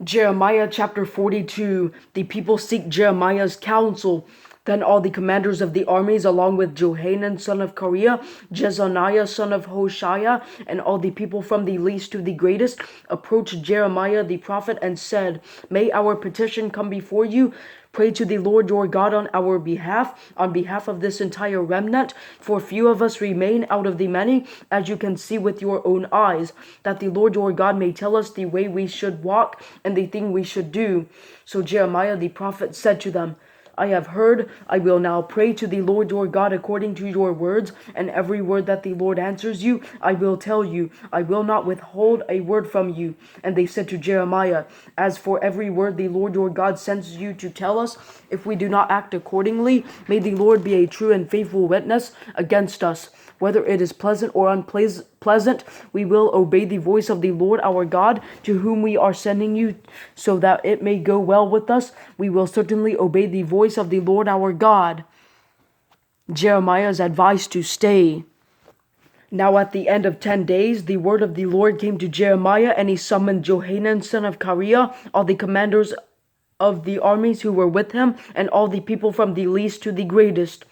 Jeremiah chapter 42. The people seek Jeremiah's counsel. Then all the commanders of the armies, along with Johanan son of Kareah, Jezaniah son of Hoshea, and all the people from the least to the greatest, approached Jeremiah the prophet and said, May our petition come before you. Pray to the Lord your God on our behalf, on behalf of this entire remnant, for few of us remain out of the many, as you can see with your own eyes, that the Lord your God may tell us the way we should walk and the thing we should do. So Jeremiah the prophet said to them, I have heard. I will now pray to the Lord your God according to your words, and every word that the Lord answers you, I will tell you. I will not withhold a word from you. And they said to Jeremiah, As for every word the Lord your God sends you to tell us, if we do not act accordingly, may the Lord be a true and faithful witness against us. Whether it is pleasant or unpleasant, we will obey the voice of the Lord our God, to whom we are sending you, so that it may go well with us. We will certainly obey the voice of the Lord our God. Jeremiah's advice to stay. Now at the end of 10 days, the word of the Lord came to Jeremiah, and he summoned Johanan son of Kareah, all the commanders of the armies who were with him, and all the people from the least to the greatest.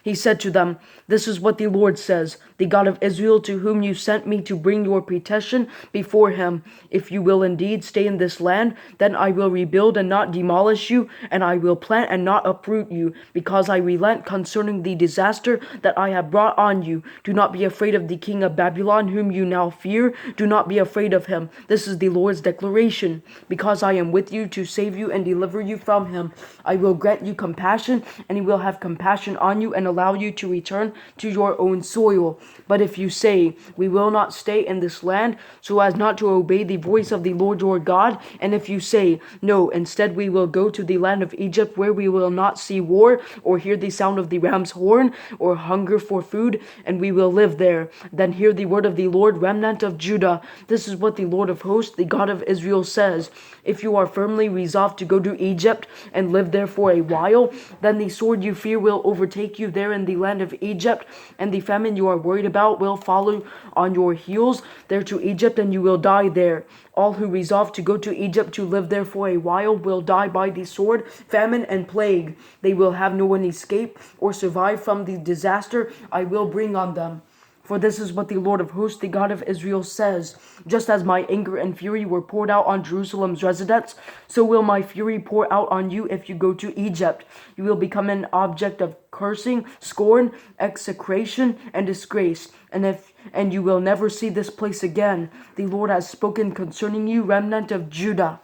He said to them, This is what the Lord says, the God of Israel, to whom you sent me to bring your petition before him. If you will indeed stay in this land, then I will rebuild and not demolish you, and I will plant and not uproot you, because I relent concerning the disaster that I have brought on you. Do not be afraid of the king of Babylon, whom you now fear. Do not be afraid of him. This is the Lord's declaration. Because I am with you to save you and deliver you from him, I will grant you compassion, and he will have compassion on you and allow you to return to your own soil. But if you say, We will not stay in this land, so as not to obey the voice of the Lord your God, and if you say, No, instead we will go to the land of Egypt, where we will not see war, or hear the sound of the ram's horn, or hunger for food, and we will live there, then hear the word of the Lord, remnant of Judah. This is what the Lord of hosts, the God of Israel, says. If you are firmly resolved to go to Egypt and live there for a while, then the sword you fear will overtake you there in the land of Egypt, and the famine you are worried about will follow on your heels there to Egypt, and you will die there. All who resolve to go to Egypt to live there for a while will die by the sword, famine, and plague. They will have no one escape or survive from the disaster I will bring on them. For this is what the Lord of hosts, the God of Israel, says. Just as my anger and fury were poured out on Jerusalem's residents, so will my fury pour out on you if you go to Egypt. You will become an object of cursing, scorn, execration, and disgrace. And you will never see this place again. The Lord has spoken concerning you, remnant of Judah.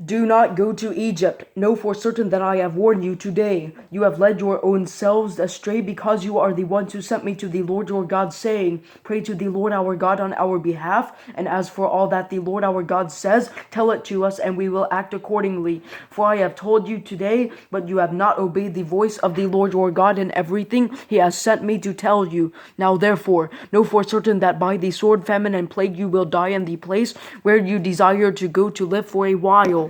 Do not go to Egypt. Know for certain that I have warned you today. You have led your own selves astray, because you are the ones who sent me to the Lord your God, saying, Pray to the Lord our God on our behalf. And as for all that the Lord our God says, tell it to us, and we will act accordingly. For I have told you today, but you have not obeyed the voice of the Lord your God in everything he has sent me to tell you. Now therefore, know for certain that by the sword, famine, and plague you will die in the place where you desire to go to live for a while.